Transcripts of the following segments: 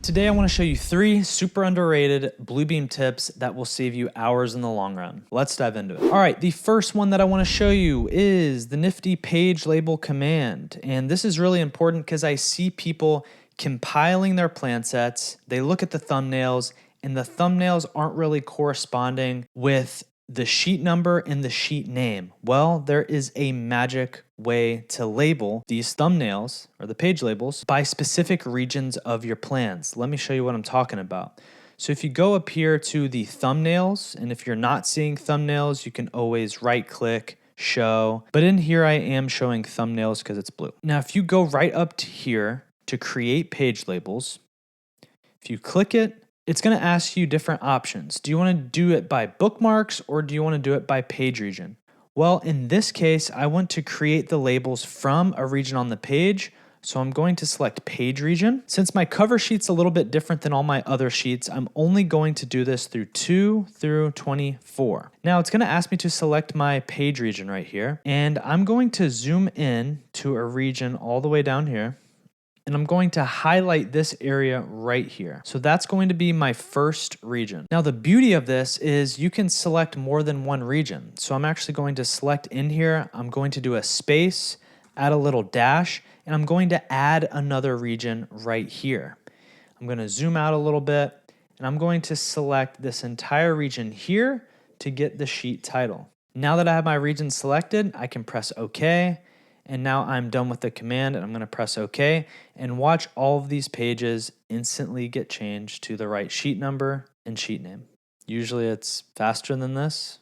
Today I want to show you 3 super underrated Bluebeam tips that will save you hours in the long run. Let's dive into it. All right, the first one that I want to show you is the nifty page label command. And this is really important because I see people compiling their plan sets, they look at the thumbnails, and the thumbnails aren't really corresponding with the sheet number and the sheet name. Well, there is a magic way to label these thumbnails or the page labels by specific regions of your plans. Let me show you what I'm talking about. So if you go up here to the thumbnails, and if you're not seeing thumbnails, you can always right click, show. But in here, I am showing thumbnails because it's blue. Now, if you go right up to here to create page labels, if you click it, it's going to ask you different options. Do you want to do it by bookmarks or do you want to do it by page region? Well, in this case, I want to create the labels from a region on the page. So I'm going to select page region. Since my cover sheet's a little bit different than all my other sheets, I'm only going to do this through 2 through 24. Now it's going to ask me to select my page region right here. And I'm going to zoom in to a region all the way down here. And I'm going to highlight this area right here. So that's going to be my first region. Now the beauty of this is you can select more than one region. So I'm actually going to select in here, I'm going to do a space, add a little dash, and I'm going to add another region right here. I'm going to zoom out a little bit, and I'm going to select this entire region here to get the sheet title. Now that I have my region selected, I can press OK. And now I'm done with the command and I'm going to press OK and watch all of these pages instantly get changed to the right sheet number and sheet name. Usually it's faster than this.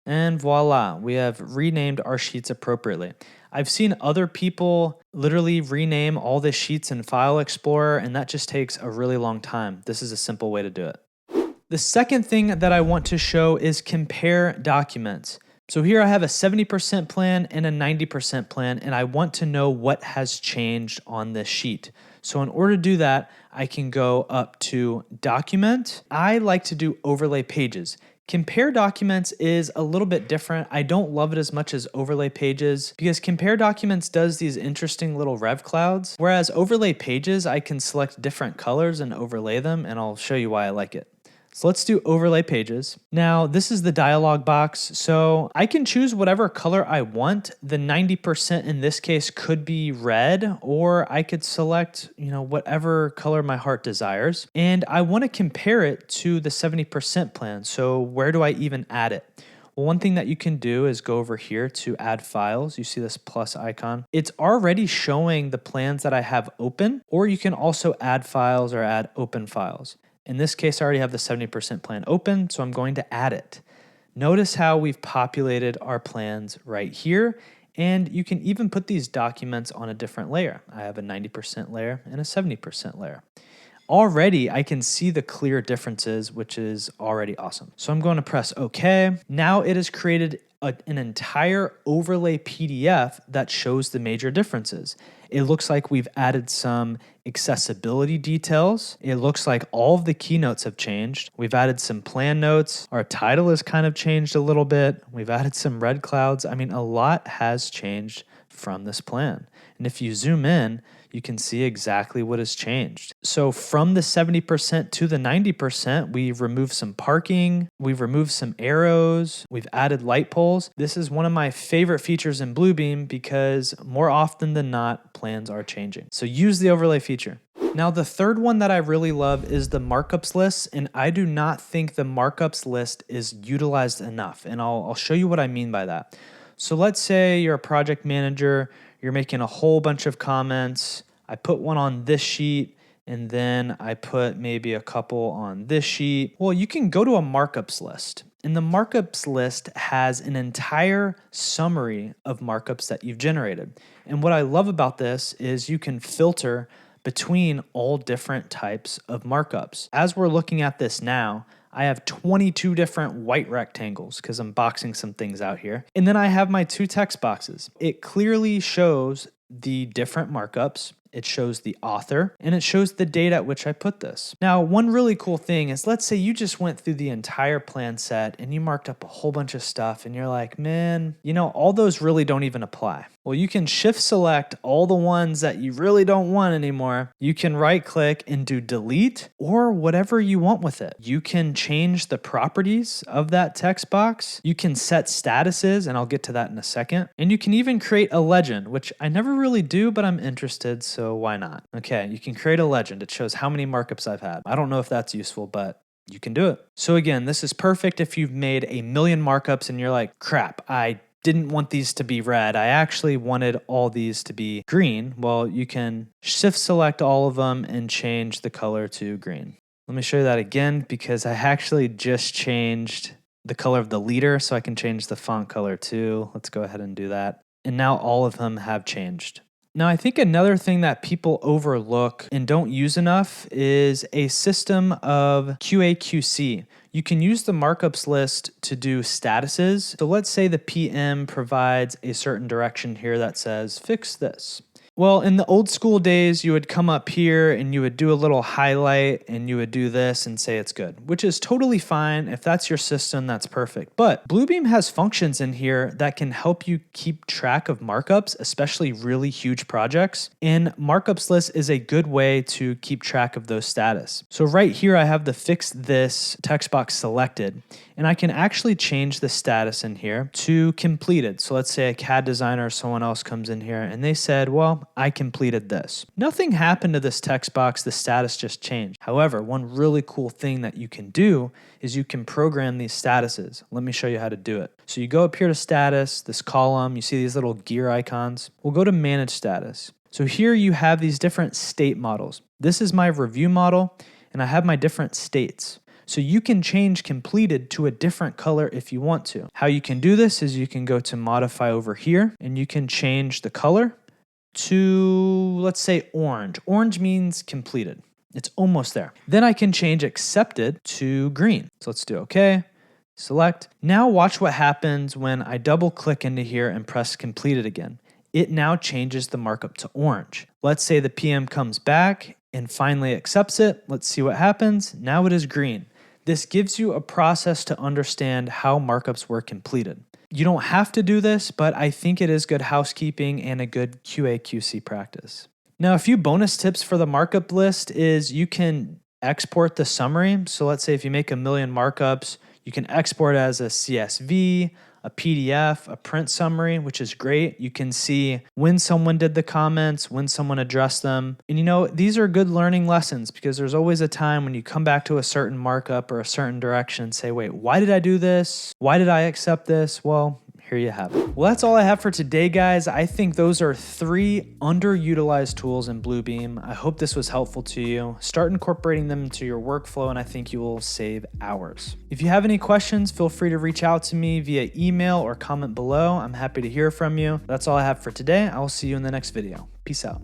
And voila, we have renamed our sheets appropriately. I've seen other people literally rename all the sheets in File Explorer, and that just takes a really long time. This is a simple way to do it. The second thing that I want to show is compare documents. So here I have a 70% plan and a 90% plan, and I want to know what has changed on this sheet. So in order to do that, I can go up to Document. I like to do Overlay Pages. Compare Documents is a little bit different. I don't love it as much as Overlay Pages because Compare Documents does these interesting little rev clouds, whereas Overlay Pages, I can select different colors and overlay them, and I'll show you why I like it. So let's do overlay pages. Now this is the dialog box. So I can choose whatever color I want. The 90% in this case could be red, or I could select, whatever color my heart desires. And I want to compare it to the 70% plan. So where do I even add it? Well, one thing that you can do is go over here to add files. You see this plus icon. It's already showing the plans that I have open, or you can also add files or add open files. In this case, I already have the 70% plan open, so I'm going to add it. Notice how we've populated our plans right here, and you can even put these documents on a different layer. I have a 90% layer and a 70% layer. Already, I can see the clear differences, which is already awesome. So I'm going to press OK. Now it has created an entire overlay PDF that shows the major differences. It looks like we've added some accessibility details. It looks like all of the keynotes have changed. We've added some plan notes. Our title has kind of changed a little bit. We've added some red clouds. I mean, a lot has changed from this plan. And if you zoom in, you can see exactly what has changed. So from the 70% to the 90%, we've removed some parking, we've removed some arrows, we've added light poles. This is one of my favorite features in Bluebeam because more often than not, plans are changing. So use the overlay feature. Now, the third one that I really love is the Markups List, and I do not think the Markups List is utilized enough, and I'll show you what I mean by that. So let's say you're a project manager, you're making a whole bunch of comments. I put one on this sheet, and then I put maybe a couple on this sheet. Well, you can go to a markups list, and the markups list has an entire summary of markups that you've generated. And what I love about this is you can filter between all different types of markups. As we're looking at this now, I have 22 different white rectangles because I'm boxing some things out here. And then I have my 2 text boxes. It clearly shows the different markups. It shows the author, and it shows the date at which I put this. Now, one really cool thing is, let's say you just went through the entire plan set and you marked up a whole bunch of stuff and you're like, man, all those really don't even apply. Well, Well, you can shift select all the ones that you really don't want anymore. You can right click and do delete or whatever you want with it. You can change the properties of that text box. You can set statuses, and I'll get to that in a second. And you can even create a legend, which I never really do, but I'm interested, so why not? Okay, you can create a legend. It shows how many markups I've had. I don't know if that's useful, but you can do it. So again, this is perfect if you've made a million markups and you're like, crap, I didn't want these to be red. I actually wanted all these to be green. Well, you can shift select all of them and change the color to green. Let me show you that again because I actually just changed the color of the leader, so I can change the font color too. Let's go ahead and do that. And now all of them have changed. Now, I think another thing that people overlook and don't use enough is a system of QA/QC. You can use the markups list to do statuses. So let's say the PM provides a certain direction here that says, fix this. Well, in the old school days, you would come up here and you would do a little highlight and you would do this and say it's good, which is totally fine. If that's your system, that's perfect. But Bluebeam has functions in here that can help you keep track of markups, especially really huge projects. And Markups List is a good way to keep track of those status. So right here, I have the fix this text box selected, and I can actually change the status in here to completed. So let's say a CAD designer or someone else comes in here and they said, well, I completed this. Nothing happened to this text box, the status just changed. However, one really cool thing that you can do is you can program these statuses. Let me show you how to do it. So you go up here to status, this column, you see these little gear icons. We'll go to manage status. So here you have these different state models. This is my review model, and I have my different states. So you can change completed to a different color if you want to. How you can do this is you can go to modify over here and you can change the color to, let's say, orange. Orange means completed. It's almost there. Then I can change accepted to green. So let's do okay, select. Now watch what happens when I double click into here and press completed again. It now changes the markup to orange. Let's say the PM comes back and finally accepts it. Let's see what happens. Now it is green. This gives you a process to understand how markups were completed. You don't have to do this, but I think it is good housekeeping and a good QA/QC practice. Now, a few bonus tips for the markup list is you can export the summary. So let's say if you make a million markups, you can export as a CSV, a PDF, a print summary, which is great. You can see when someone did the comments, when someone addressed them. And you know, these are good learning lessons because there's always a time when you come back to a certain markup or a certain direction and say, wait, why did I do this? Why did I accept this? Well, here you have it. Well, that's all I have for today, guys. I think those are 3 underutilized tools in Bluebeam. I hope this was helpful to you. Start incorporating them into your workflow, and I think you will save hours. If you have any questions, feel free to reach out to me via email or comment below. I'm happy to hear from you. That's all I have for today. I will see you in the next video. Peace out.